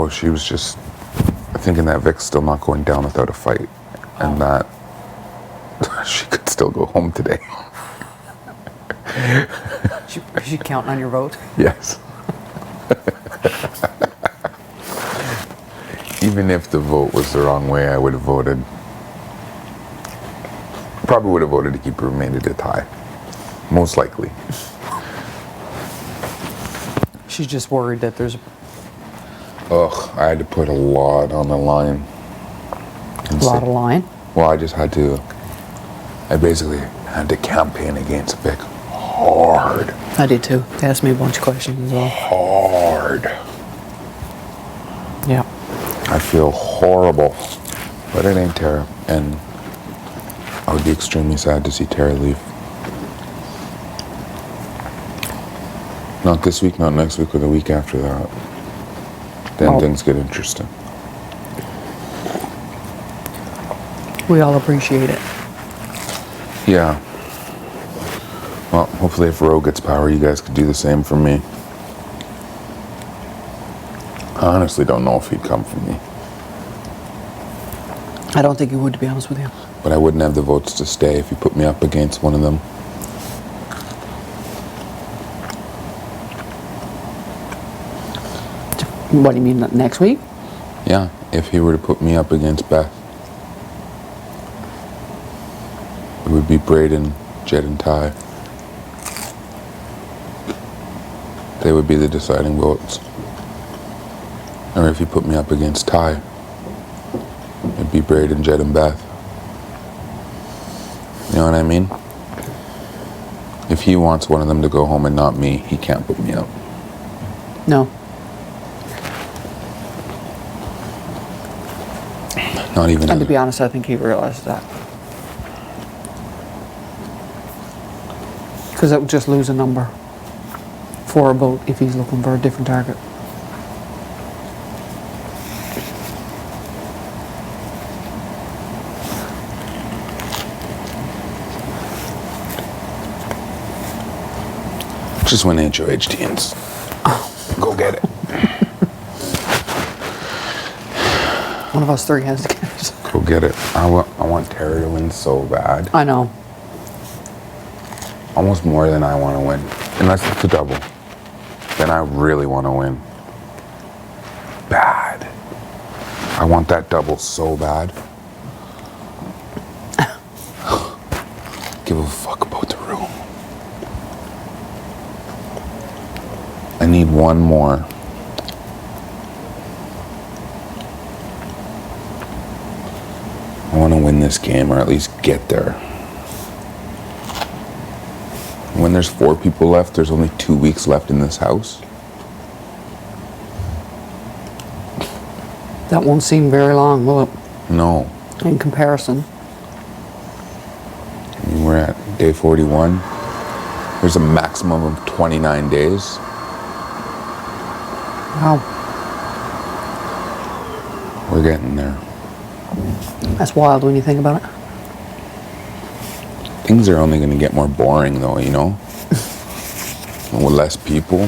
Oh, she was just thinking that Vic's still not going down without a fight, and that she could still go home today. Is she counting on your vote? Yes. Even if the vote was the wrong way, I would have voted. Probably would have voted to keep her, made it a tie. Most likely. She's just worried that there's... Ugh, I had to put a lot on the line. A lot of line? Well, I basically had to campaign against Vic hard. I did too. They asked me a bunch of questions as well. Hard. Yeah. I feel horrible. But it ain't Tera. And I would be extremely sad to see Tera leave. Not this week, not next week, or the week after that. Then things get interesting. We all appreciate it. Yeah. Well, hopefully if Ro gets power, you guys could do the same for me. I honestly don't know if he'd come for me. I don't think he would, to be honest with you. But I wouldn't have the votes to stay if you put me up against one of them. What do you mean, next week? Yeah, if he were to put me up against Beth. It would be Braden, Jed, and Ty. They would be the deciding votes. Or if you put me up against Ty, it'd be Braden, Jed, and Beth. You know what I mean? If he wants one of them to go home and not me, he can't put me up. No. Not even. And to be honest, I think he realized that. Because it would just lose a number for a vote if he's looking for a different target. Just win HOH teams. Go get it. One of us three has to get it. Go get it. I want Tera to win so bad. I know. Almost more than I want to win. Unless it's a double. Then I really want to win. Bad. I want that double so bad. Give a fuck about the room. I need one more. I want to win this game, or at least get there. When there's 4 people left, there's only 2 weeks left in this house. That won't seem very long, will it? No. In comparison. I mean, we're at day 41. There's a maximum of 29 days. Wow. We're getting there. That's wild when you think about it. Things are only going to get more boring, though, you know? With less people.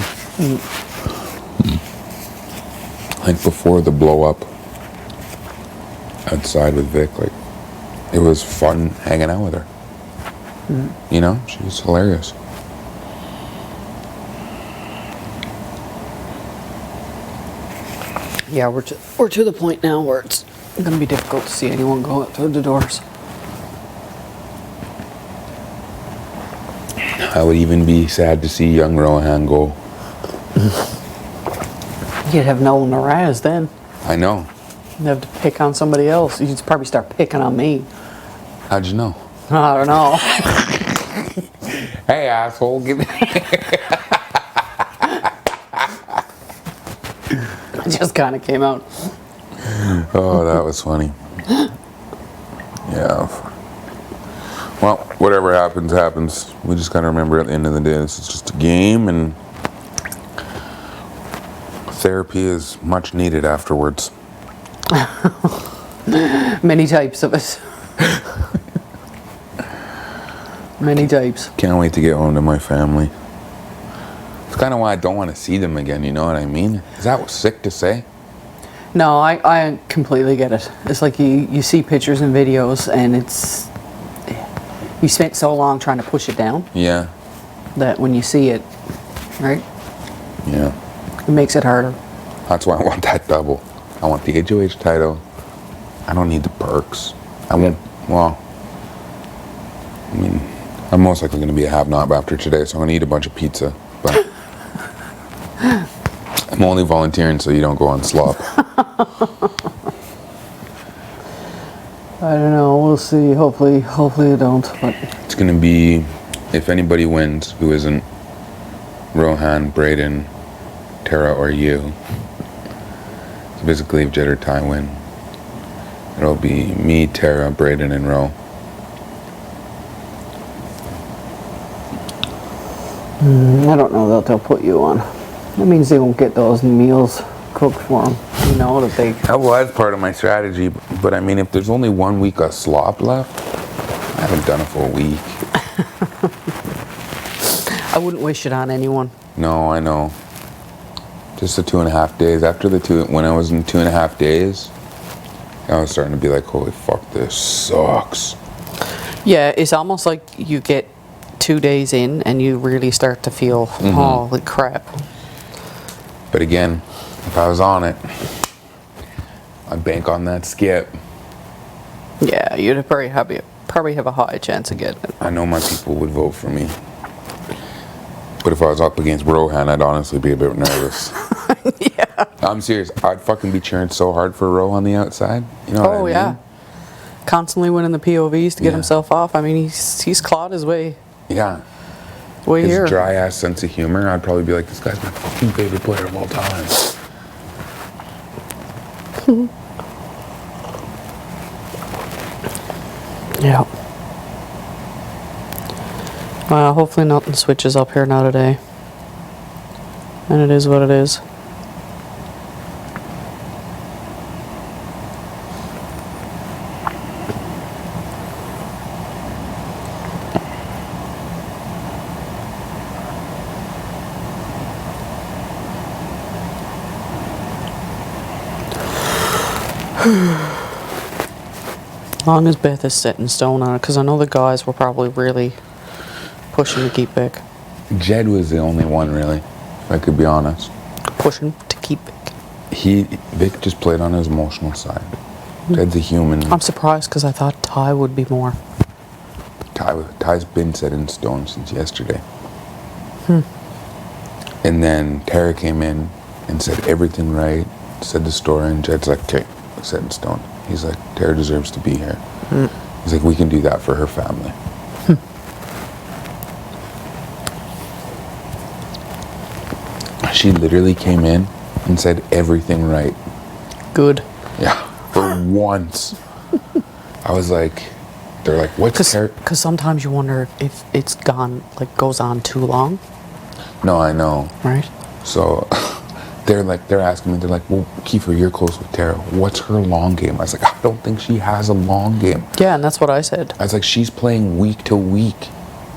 Like before the blow up outside with Vic, like, it was fun hanging out with her. You know? She was hilarious. Yeah, we're to the point now where it's going to be difficult to see anyone go out through the doors. I would even be sad to see young Rohan go. You'd have no one to razz then. I know. You'd have to pick on somebody else. You'd probably start picking on me. How'd you know? I don't know. Hey, asshole, give me... It just kind of came out. Oh, that was funny. Yeah. Well, whatever happens, happens. We just gotta remember at the end of the day, this is just a game, and therapy is much needed afterwards. Many types of it. Many types. Can't wait to get home to my family. It's kind of why I don't want to see them again, you know what I mean? Is that sick to say? No, I completely get it. It's like you see pictures and videos, and it's you spent so long trying to push it down Yeah. that when you see it, right, Yeah. it makes it harder. That's why I want that double. I want the HOH title. I don't need the perks. I won't, well, I mean, I'm most likely going to be a have-not after today, so I'm going to eat a bunch of pizza. But I'm only volunteering so you don't go on slop. I don't know. We'll see. Hopefully I don't. But It's going to be, if anybody wins who isn't Rohan, Braden, Tera, or you, so basically if Jed or Ty win, it'll be me, Tera, Braden, and Ro. I don't know that they'll put you on. That means they won't get those meals cooked for them. You know that they. That was part of my strategy, but I mean, if there's only 1 week of slop left, I haven't done it for a week. I wouldn't wish it on anyone. No, I know. Just the 2.5 days. After when I was in 2.5 days, I was starting to be like, holy fuck, this sucks. Yeah, it's almost like you get 2 days in and you really start to feel, holy crap. But again, if I was on it, I'd bank on that skip. Yeah, you'd probably have a high chance of getting it. I know my people would vote for me. But if I was up against Rohan, I'd honestly be a bit nervous. Yeah. I'm serious. I'd fucking be cheering so hard for Ro on the outside. You know what I mean? Yeah. Constantly winning the POVs to get Yeah. himself off. I mean, he's clawed his way Yeah. here. His dry ass sense of humor, I'd probably be like, this guy's my fucking favorite player of all time. Yeah. Well, hopefully nothing switches up here now today. And it is what it is. As long as Beth is set in stone on it, because I know the guys were probably really pushing to keep Vic. Jed was the only one, really, if I could be honest. Pushing to keep Vic. Vic just played on his emotional side. Jed's a human. I'm surprised because I thought Ty would be more. Ty's been set in stone since yesterday. And then Tara came in and said everything right, said the story, and Jed's like, okay, set in stone. He's like, Tara deserves to be here. He's like, we can do that for her family. She literally came in and said everything right. Good. Yeah, for once. I was like, they're like, what's Tara? Because sometimes you wonder if it's goes on too long. No, I know. Right. So they're asking me, they're like, well, Kiefer, you're close with Tara. What's her long game? I was like, I don't think she has a long game. Yeah, and that's what I said. I was like, she's playing week to week.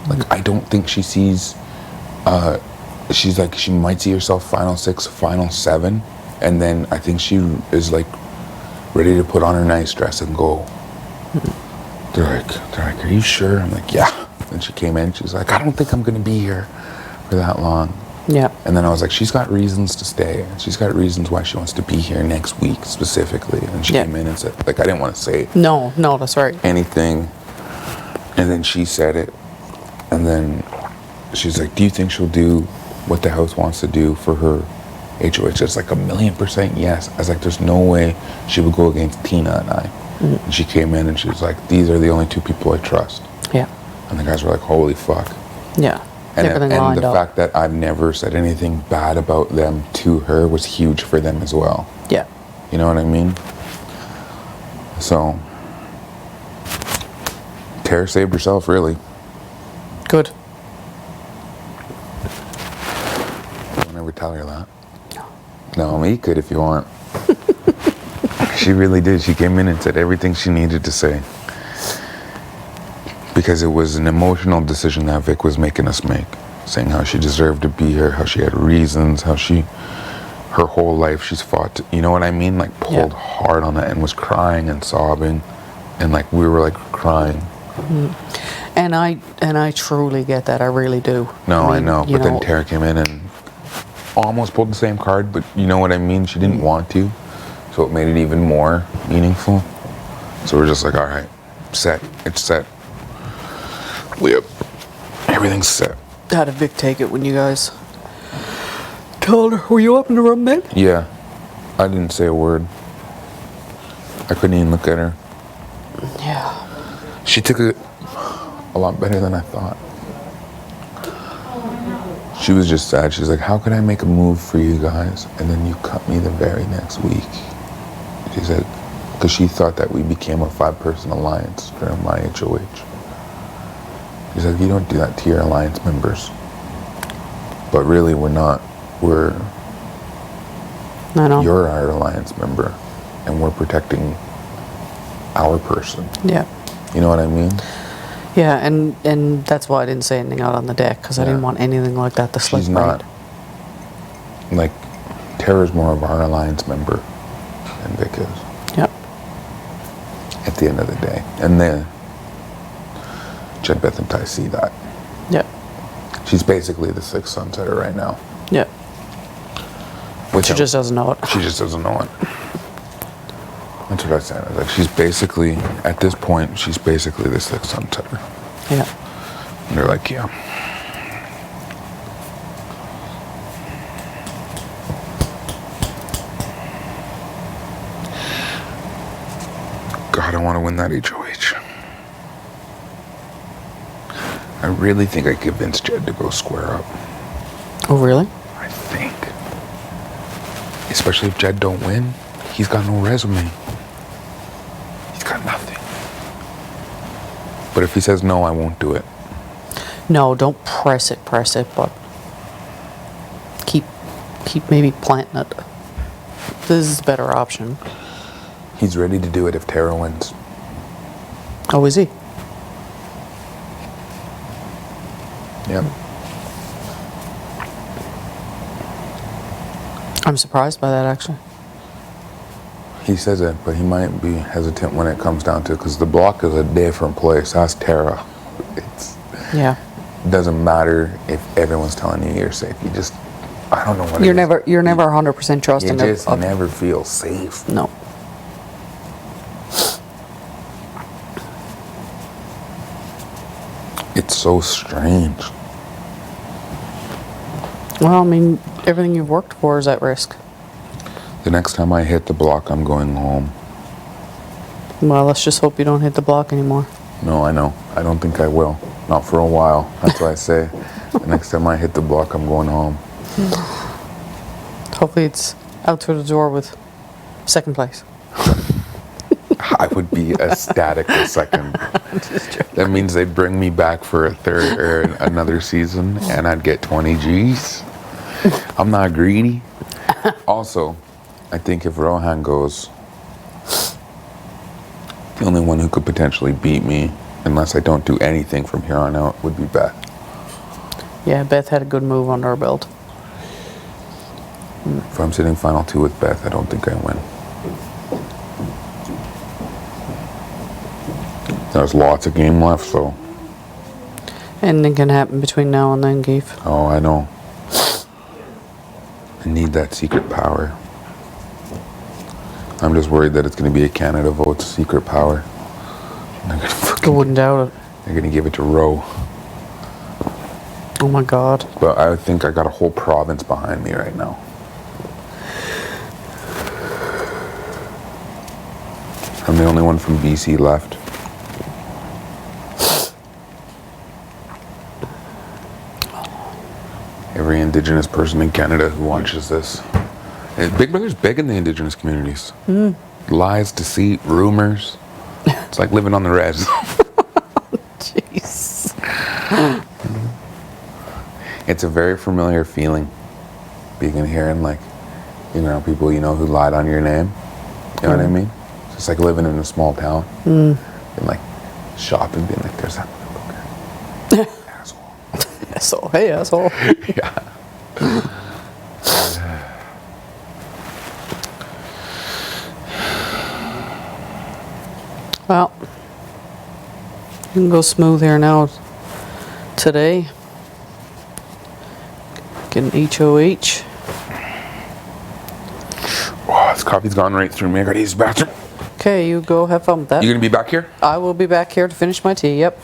Like, I don't think she sees, she's like, she might see herself final 6, final 7. And then I think she is like ready to put on her nice dress and go. They're like, are you sure? I'm like, yeah. And she came in, she's like, I don't think I'm going to be here for that long. Yeah. And then I was like, she's got reasons to stay. She's got reasons why she wants to be here next week specifically. And she came in and said, like, I didn't want to say No, that's right. anything. And then she said it. And then she's like, do you think she'll do what the house wants to do for her HOH? It's like 1,000,000% yes. I was like, there's no way she would go against Tina and I. And she came in and she was like, these are the only 2 people I trust. Yeah. And the guys were like, holy fuck. Yeah. And Everything the lined up. fact that I've never said anything bad about them to her was huge for them as well. Yeah. You know what I mean? So, Tara saved herself, really. Good. Don't ever tell her that. No, you could if you want. She really did. She came in and said everything she needed to say. Because it was an emotional decision that Vic was making us make. Saying how she deserved to be here, how she had reasons, how her whole life she's fought to, you know what I mean? Like pulled hard on that and was crying and sobbing, and like we were like crying. And I truly get that. I really do. No, I mean, know. you But then Tera came in and almost pulled the same card, but you know what I mean? She didn't want to, so it made it even more meaningful. So we're just like, all right, set. It's set. Yep. Everything's set. How did Vic take it when you guys told her? Were you up in the room then? Yeah. I didn't say a word. I couldn't even look at her. Yeah. She took it a lot better than I thought. She was just sad. She's like, how could I make a move for you guys and then you cut me the very next week? She said, because she thought that we became a 5-person alliance during my HOH. She said, you don't do that to your alliance members. But really, we're not. We're... I know. You're our alliance member, and we're protecting our person. Yeah. You know what I mean? Yeah, and that's why I didn't say anything out on the deck, because I didn't want anything like that to slip. She's not... Like, Tera's more of our alliance member than Vic is. Yep. At the end of the day. And then Jed, Beth, and Ty see that. Yep. She's basically the 6th Sunsetter right now. Yep. She just doesn't know it. She just doesn't know it. That's what I said. I was like, she's basically, at this point, she's basically the 6th Sunsetter. Yeah. And they're like, yeah. God, I want to win that HOH. I really think I convinced Jed to go square up. Oh, really? I think. Especially if Jed don't win, he's got no resume. He's got nothing. But if he says no, I won't do it. No, don't press it, but keep maybe planting it. This is a better option. He's ready to do it if Tera wins. Oh, is he? Yep. I'm surprised by that, actually. He says it, but he might be hesitant when it comes down to it, because the block is a different place. Ask Tera. Yeah. It doesn't matter if everyone's telling you you're safe. You just, I don't know what You're it is. never 100% trusting. You just never feel safe. No. It's so strange. Well, I mean, everything you've worked for is at risk. The next time I hit the block, I'm going home. Well, let's just hope you don't hit the block anymore. No, I know. I don't think I will. Not for a while. That's why I say the next time I hit the block, I'm going home. Hopefully it's out through the door with 2nd place. I would be ecstatic with 2nd. That means they'd bring me back for a 3rd or another season, and I'd get 20 G's. I'm not greedy. Also, I think if Rohan goes, the only one who could potentially beat me, unless I don't do anything from here on out, would be Beth. Yeah, Beth had a good move under her belt. If I'm sitting final 2 with Beth, I don't think I win. There's lots of game left, so... Anything can happen between now and then, Keith. Oh, I know. I need that secret power. I'm just worried that it's going to be a Canada vote secret power. I wouldn't doubt it. They're going to give it to Roe. Oh my God. But I think I got a whole province behind me right now. I'm the only one from BC left. Every Indigenous person in Canada who watches this. Big Brother's big in the Indigenous communities. Lies, deceit, rumors. It's like living on the res. Jeez. It's a very familiar feeling. Being in here and like, you know, people you know who lied on your name. You know what I mean? It's just like living in a small town. And like shopping, being like, there's that motherfucker. Asshole. Asshole. Hey, asshole. Yeah. Well, you can go smooth here now. Today, get an HOH. Oh, this coffee's gone right through me. I gotta use the bathroom. Okay, you go have fun with that. You gonna be back here? I will be back here to finish my tea, yep.